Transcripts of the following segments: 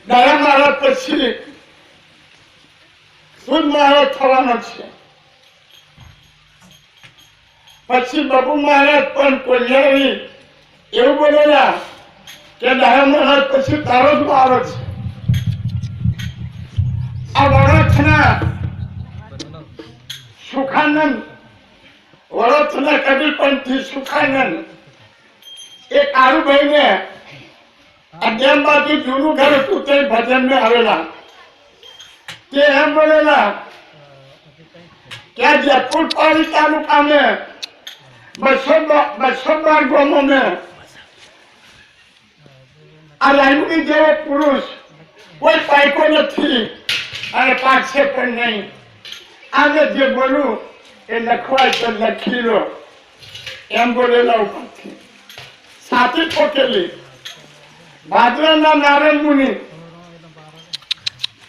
દયા મહારાજ પછી સુદ મહારાજ થવાનો છે. પછી બાબુ મહારાજ પણ કોલ્યારી એવું બોલેલા કે દયા મહારાજ પછી તારો જ વારો છે. આ વડોદના સુખાનંદ વડોદના કબીરપંથી સુખાનંદ એ કારુભાઈ ને અધ્યાન બાજુ જૂનું ઘર હતું તે ભજન में આવેલા. તે એમ બોલેલા કે જયપુર પાલી તાલુકા में 212 ગામો में આ લાઈની જેવો પુરુષ કોઈ પાયકો નથી અને પાછે પણ નહીં. આજે જે બોલું એ લખવાય તો લખી લો એમ બોલેલા ઉપરથી. સાથી ઠોકેલી ભાદરાના નારાયણ મુનિ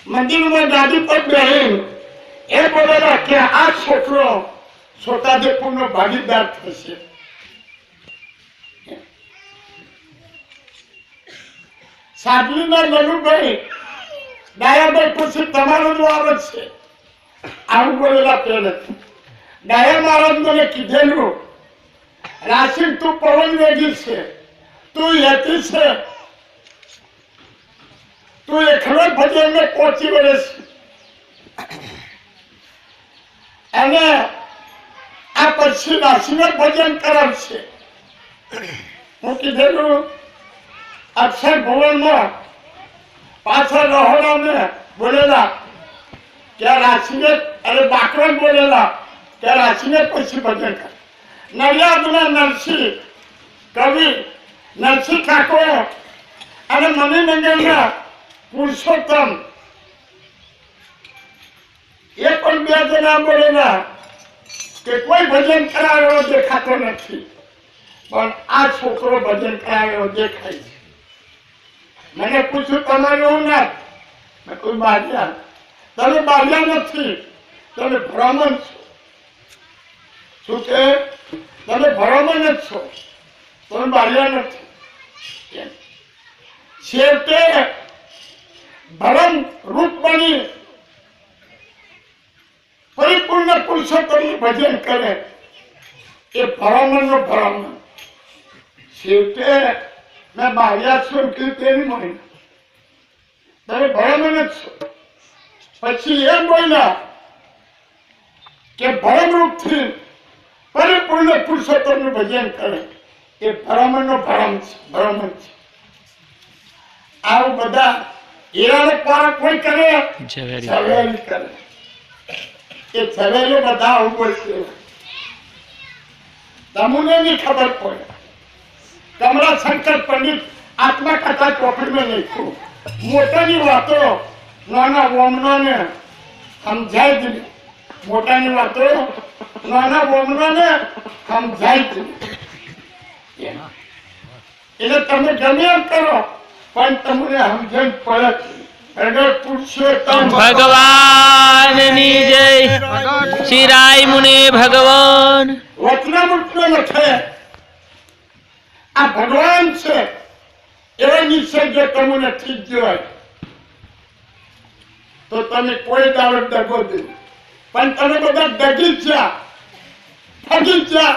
મંદિરમાં ગાદી પર બેહીન એ બોલેલા કે આ છોકરો છોટાદેપુરનો ભાગીદાર થશે. સાદલીના લલુભાઈ ડાયાભાઈ પછી તમારો જ વારો છે આવું બોલેલા પહેલેથી. ડાયા મહારાજ મને કીધેલું રાશિ તું પવન વેગી છે, તું યતી છે, તું એકલો ભજન ને પહોંચી વળે છે. અને આ પછી રાશિને ભજન કરાવશે. હું કીધેલું અક્ષર ભવનમાં પાછળ રહોડાને બોલેલા કે રાશિને અરે બાકરો બોલેલા કે રાશિને પછી ભજન કર. નડિયાદના નરસિંહ કવિ નરસિંહ ઠાકોર અને મણિનગરના પુરુષોત્તમ એ પણ બે જણા બોલેલા કે કોઈ ભજન કરાવેલો દેખાતો નથી, પણ આ છોકરો ભજન કરાવેલો દેખાય છે. મને પૂછ્યું તમારે એવું ના? મેં કોઈ બાર્યા? તમે બાર્યા નથી, તમે બ્રાહ્મણ છો. શું કે તમે બ્રાહ્મણ જ છો, તમે બાર્યા નથી. છેવટે ભરમ રૂપ બની પરિપૂર્ણ પુરુષોત્તમનું ભજન કરે એ બ્રાહ્મણનો બ્રાહ્મણ. છેવટે મેં બાર્યા છું કે તેની મળી તમે બ્રાહ્મણ જ છો. પછી એમ બોલ્યા કે ભરમરૂપથી પરિપૂર્ણ પુરુષોત્તમનું ભજન કરે એ બ્રાહ્મણનો બ્રાહ્મણ છે. આવું બધા હીરાનો પાર કોઈ કરે ઝવેરી કરે. એ ઝવેરી બધા આવું બોલશે. તમને નહીં ખબર પડે. કમલા શંકર પંડિત આત્મકથા ચોપડીમાં લખ્યું મોટાની વાતો નાના વોમનાને સમજાય જ નહીં. મોટાની વાતો નાના વોમનાને સમજાય જ નહીં. એટલે તમે ગમે એમ કરો પણ તમને સમજણ પડે. ભગવાનની જય. શ્રી રાય મુનિ ભગવાન વચનામૃતમાં લખે આ ભગવાન છે એવા નિશ્ચય જો તમને ઠીક જોય તો તમે કોઈ દાવત દગો દે. પણ તમે બધા દગી ગયા, ફગી ગયા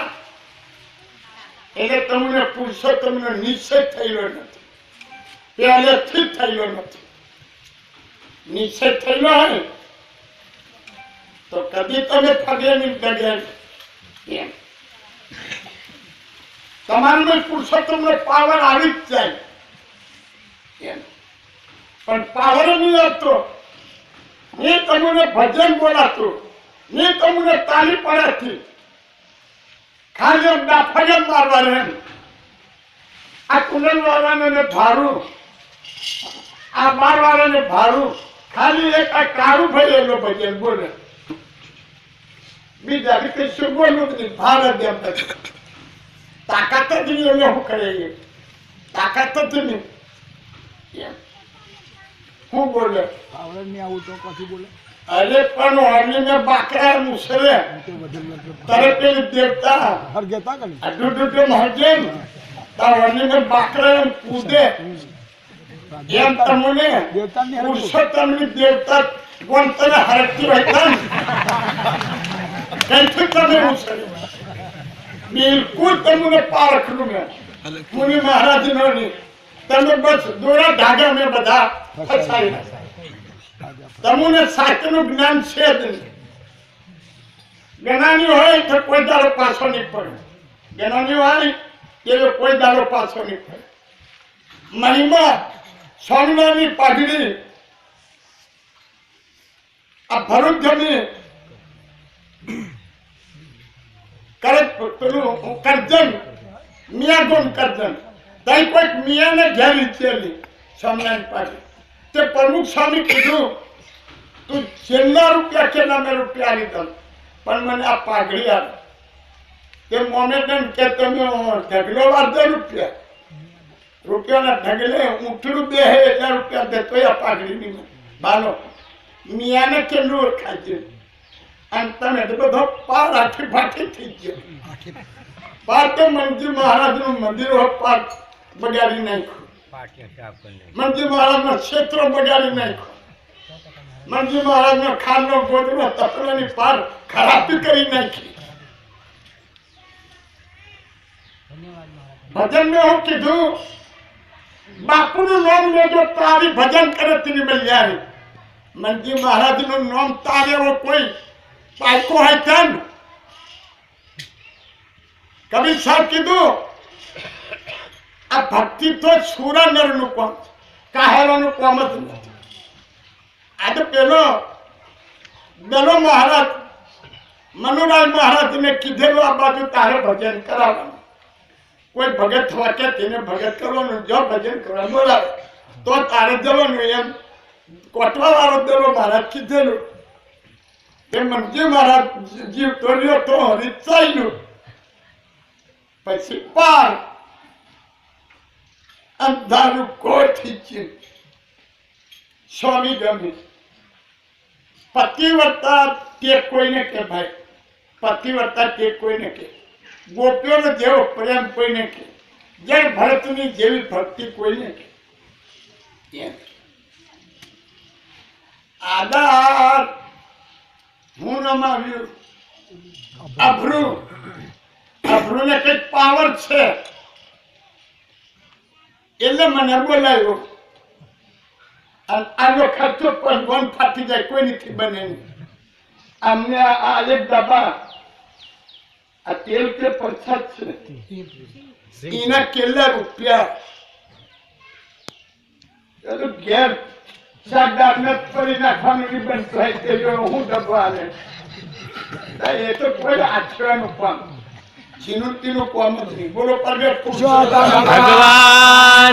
એટલે તમને પુરુષોત્તમનો નિશ્ચય થયેલો નથી, પહેલેથી થયેલો નથી. નિશ્ચય થયેલો હોય તો કદી તમે ફગે નહીં દગે. એમ તમારામાં પુરુષોત્તમનો પાવર આવી જ જાય. એમ પણ પાવર નહીં આવતો. ને તમને ભજન બોલાતું, ને તમને તાલી પડાતી, ખાલી ડાફડ મારવા રહે. આ કુંડલ વાળાને ભારું, આ બાર વાળાને ભારું, ખાલી એક આ કાળું ભાઈ ભજન બોલે. બીજા રીતે શું બોલવું નથી. ભારત એમ તાકાત જ નહીં. એટલે શું કરે? તાકાત જ નહીં. શું બોલે? આવડે નહીં આવું તો કશું બોલે. અરે પણ હરલીને બાકરા મુસરે તારે પેલી દેવતા હર ગેતા કરી આટલું ટૂટું હરજે ને તાર હરલીને બાકરા કૂદે એમ તમને દેવતાની હરખું. પુરુષોત્તમની દેવતા કોણ તને હરકતી હોય કામ? કંઈથી તમે ઉછળ્યું? બિલકુલ તમને પારખનું મેં મુનિ મહારાજ નો નહીં. તમે બસ દોરા ધાગા મેં બધા ફસાઈ તમને સાચું જ્ઞાન છે જ નહીં. જ્ઞાની હોય તો કોઈ દાડો પાછો નહીં પડે. જ્ઞાની હોય એ કોઈ દાડો પાછો નહીં પડે. મહિમા સોનાની પાઘડી આ ભરૂચ જમી પેલું કરજણ મિયાગોન કરજણ તઈ કોઈક મિયાને ઘેર લીધેલી સોનાની પાઘડી. તે પ્રમુખ સ્વામી કીધું તું છેલ્લા રૂપિયા કેટલા મેં રૂપિયા આપી દઉં પણ મને આ પાઘડી આપ. તે મોમેડન કે તમે ઢગલો વાળજો રૂપિયાના ઢગલે ઊંટડું બે એટલા રૂપિયા દેતો આ પાઘડી ની બાલો મિયાને કેટલું ઓળખાય છે. અને તમે તો બધો પાર આઠી ફાટી થઈ ગયો. પાર તો મંજી મહારાજ નું મંદિર પાર બગાડી નાખ્યું. મંજી મહારાજ નો ક્ષેત્ર બગાડી નાખ્યો. મંજી મહારાજ નો ખાનનો ગોદડો તકલાની પાર ખરાબી કરી નાખી. ભજન મેં હું કીધું બાપુનું નામ લેજો તારી ભજન કરે તેની બલિયારી. મંજી મહારાજ નું નામ તારે એવો કોઈ પાયકો હોય તેમ. કબીર સાહેબ કીધું આ ભક્તિ તો સુરા નર નું કામ કાહેરાનું કામ જ નથી. આજે પેલો મહારાજ મનુરાજ મહારાજ ને કીધેલું આ બાજુ તારે ભજન કરાવવાનું. કોઈ ભગત થવા કે તેને ભગત કરવાનું. જો ભજન કરવા બોલાવે તો તારે જવાનું એમ કોટવા વાળો દેલો મહારાજ કીધેલું. એ મંજી મહારાજ જીવ તોડ્યો તો રીચાઈનું પછી પાર અંધારું કોઠી છે. સ્વામી ગમે પતિવ્રતા તે કોઈને કે ભાઈ પતિવ્રતા તે કોઈને કે ગોપીઓનો જેવો પ્રેમ કોઈને કે જેમ ભરતની જેવી ભક્તિ કોઈને કે આધાર હું નમાવ્યું અભ્રુ ને કઈક પાવર છે એટલે મને બોલાવ્યો. આનો ખર્ચો પણ ગોન ફાટી જાય કોઈ નથી બને નહીં. અમને આ એક ડબ્બા આ તેલ કે પ્રસાદ છે એના કેટલા રૂપિયા ઘેર શાકદાર ને પડી નાખવાનું નહીં બનતું હોય તે હું ડબ્બો આવે. એ તો કોઈ આચરવાનું કામ જીનું તીનું કામ જ નહીં. બોલો પરગટ ભગવાન